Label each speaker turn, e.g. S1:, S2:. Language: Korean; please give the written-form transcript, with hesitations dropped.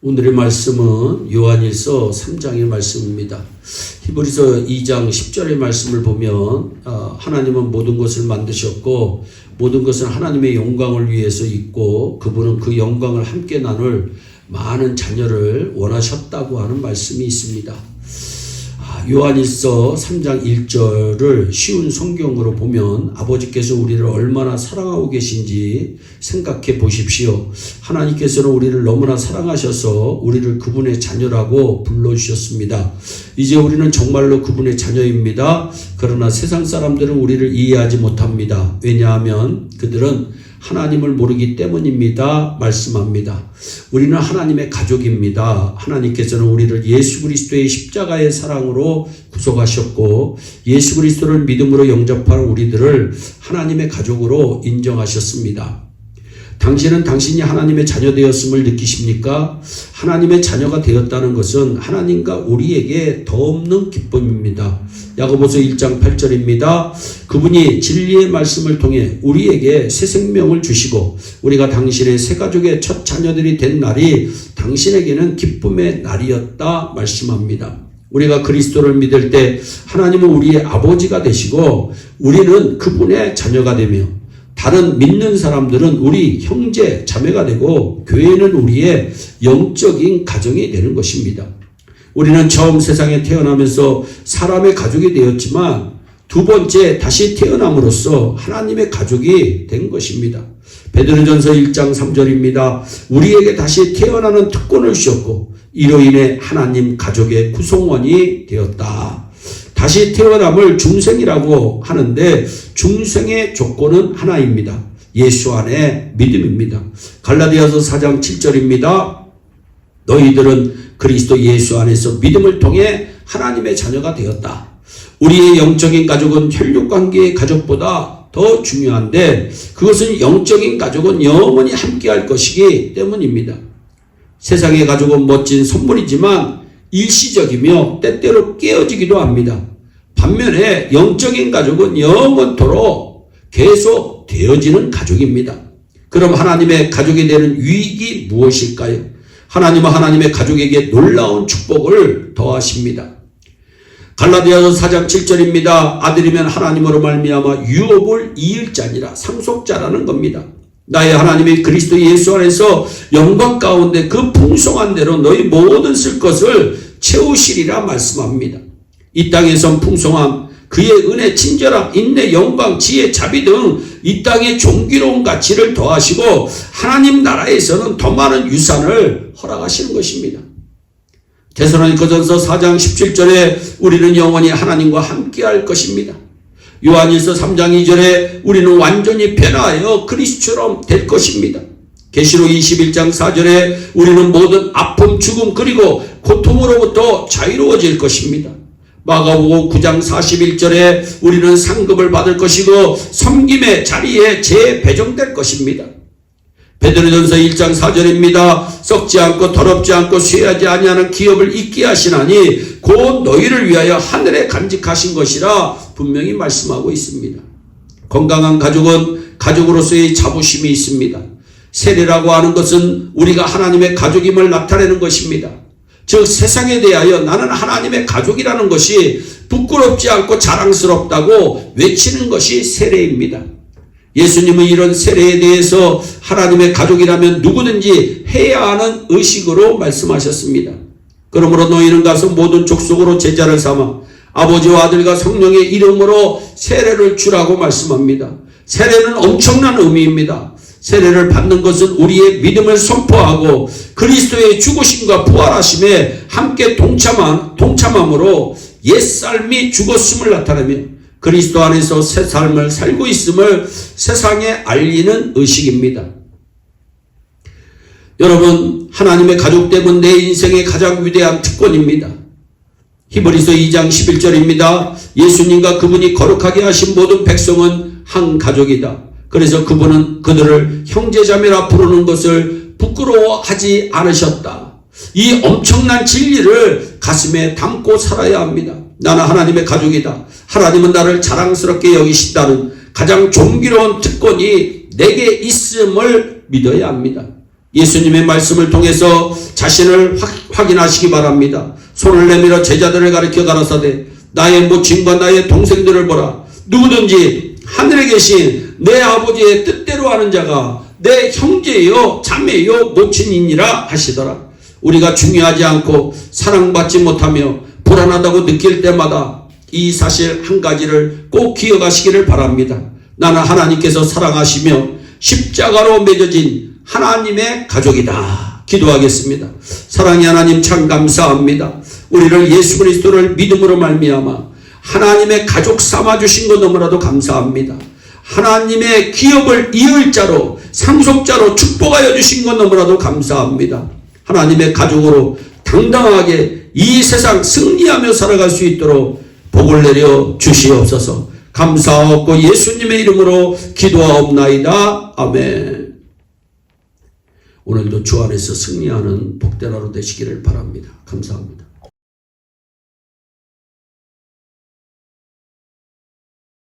S1: 오늘의 말씀은 요한일서 3장의 말씀입니다. 히브리서 2장 10절의 말씀을 보면 하나님은 모든 것을 만드셨고 모든 것은 하나님의 영광을 위해서 있고 그분은 그 영광을 함께 나눌 많은 자녀를 원하셨다고 하는 말씀이 있습니다. 요한일서 3장 1절을 쉬운 성경으로 보면 아버지께서 우리를 얼마나 사랑하고 계신지 생각해 보십시오. 하나님께서는 우리를 너무나 사랑하셔서 우리를 그분의 자녀라고 불러주셨습니다. 이제 우리는 정말로 그분의 자녀입니다. 그러나 세상 사람들은 우리를 이해하지 못합니다. 왜냐하면 그들은 하나님을 모르기 때문입니다. 말씀합니다. 우리는 하나님의 가족입니다. 하나님께서는 우리를 예수 그리스도의 십자가의 사랑으로 구속하셨고 예수 그리스도를 믿음으로 영접한 우리들을 하나님의 가족으로 인정하셨습니다. 당신은 당신이 하나님의 자녀 되었음을 느끼십니까? 하나님의 자녀가 되었다는 것은 하나님과 우리에게 더 없는 기쁨입니다. 야고보서 1장 8절입니다. 그분이 진리의 말씀을 통해 우리에게 새 생명을 주시고 우리가 당신의 새 가족의 첫 자녀들이 된 날이 당신에게는 기쁨의 날이었다 말씀합니다. 우리가 그리스도를 믿을 때 하나님은 우리의 아버지가 되시고 우리는 그분의 자녀가 되며 다른 믿는 사람들은 우리 형제, 자매가 되고 교회는 우리의 영적인 가정이 되는 것입니다. 우리는 처음 세상에 태어나면서 사람의 가족이 되었지만 두 번째 다시 태어남으로써 하나님의 가족이 된 것입니다. 베드로전서 1장 3절입니다. 우리에게 다시 태어나는 특권을 주셨고 이로 인해 하나님 가족의 구성원이 되었다. 다시 태어남을 중생이라고 하는데 중생의 조건은 하나입니다. 예수 안에 믿음입니다. 갈라디아서 4장 7절입니다. 너희들은 그리스도 예수 안에서 믿음을 통해 하나님의 자녀가 되었다. 우리의 영적인 가족은 혈육관계의 가족보다 더 중요한데 그것은 영적인 가족은 영원히 함께할 것이기 때문입니다. 세상의 가족은 멋진 선물이지만 일시적이며 때때로 깨어지기도 합니다. 반면에 영적인 가족은 영원토록 계속 되어지는 가족입니다. 그럼 하나님의 가족이 되는 유익이 무엇일까요? 하나님은 하나님의 가족에게 놀라운 축복을 더하십니다. 갈라디아서 4장 7절입니다. 아들이면 하나님으로 말미암아 유업을 이을 자니라 상속자라는 겁니다. 나의 하나님이 그리스도 예수 안에서 영광 가운데 그 풍성한 대로 너희 모든 쓸 것을 채우시리라 말씀합니다. 이 땅에선 풍성함, 그의 은혜, 친절함, 인내, 영광, 지혜, 자비 등 이 땅의 존귀로운 가치를 더하시고 하나님 나라에서는 더 많은 유산을 허락하시는 것입니다. 데살로니가전서 4장 17절에 우리는 영원히 하나님과 함께할 것입니다. 요한일서 3장 2절에 우리는 완전히 변화하여 그리스도처럼 될 것입니다. 계시록 21장 4절에 우리는 모든 아픔, 죽음 그리고 고통으로부터 자유로워질 것입니다. 마가복음 9장 41절에 우리는 상급을 받을 것이고 섬김의 자리에 재배정될 것입니다. 베드로전서 1장 4절입니다. 썩지 않고 더럽지 않고 쇠하지 아니하는 기업을 잊게 하시나니 곧 너희를 위하여 하늘에 간직하신 것이라 분명히 말씀하고 있습니다. 건강한 가족은 가족으로서의 자부심이 있습니다. 세례라고 하는 것은 우리가 하나님의 가족임을 나타내는 것입니다. 즉 세상에 대하여 나는 하나님의 가족이라는 것이 부끄럽지 않고 자랑스럽다고 외치는 것이 세례입니다. 예수님은 이런 세례에 대해서 하나님의 가족이라면 누구든지 해야 하는 의식으로 말씀하셨습니다. 그러므로 너희는 가서 모든 족속으로 제자를 삼아 아버지와 아들과 성령의 이름으로 세례를 주라고 말씀합니다. 세례는 엄청난 의미입니다. 세례를 받는 것은 우리의 믿음을 선포하고 그리스도의 죽으심과 부활하심에 함께 동참함으로 옛삶이 죽었음을 나타내며 그리스도 안에서 새 삶을 살고 있음을 세상에 알리는 의식입니다. 여러분, 하나님의 가족됨은 내 인생의 가장 위대한 특권입니다. 히브리서 2장 11절입니다. 예수님과 그분이 거룩하게 하신 모든 백성은 한 가족이다. 그래서 그분은 그들을 형제자매라 부르는 것을 부끄러워하지 않으셨다. 이 엄청난 진리를 가슴에 담고 살아야 합니다. 나는 하나님의 가족이다. 하나님은 나를 자랑스럽게 여기신다는 가장 존귀로운 특권이 내게 있음을 믿어야 합니다. 예수님의 말씀을 통해서 자신을 확인하시기 바랍니다. 손을 내밀어 제자들을 가리켜 가라사대 나의 모친과 나의 동생들을 보라. 누구든지 하늘에 계신 내 아버지의 뜻대로 하는 자가 내 형제요 자매요 모친이니라 하시더라. 우리가 중요하지 않고 사랑받지 못하며 불안하다고 느낄 때마다 이 사실 한 가지를 꼭 기억하시기를 바랍니다. 나는 하나님께서 사랑하시며 십자가로 맺어진 하나님의 가족이다. 기도하겠습니다. 사랑의 하나님 참 감사합니다. 우리를 예수 그리스도를 믿음으로 말미암아 하나님의 가족 삼아주신 것 너무나도 감사합니다. 하나님의 기업을 이을 자로 상속자로 축복하여 주신 것 너무나도 감사합니다. 하나님의 가족으로 당당하게 이 세상 승리하며 살아갈 수 있도록 복을 내려 주시옵소서. 감사하고 예수님의 이름으로 기도하옵나이다. 아멘. 오늘도 주 안에서 승리하는 복된 하루 되시기를 바랍니다. 감사합니다.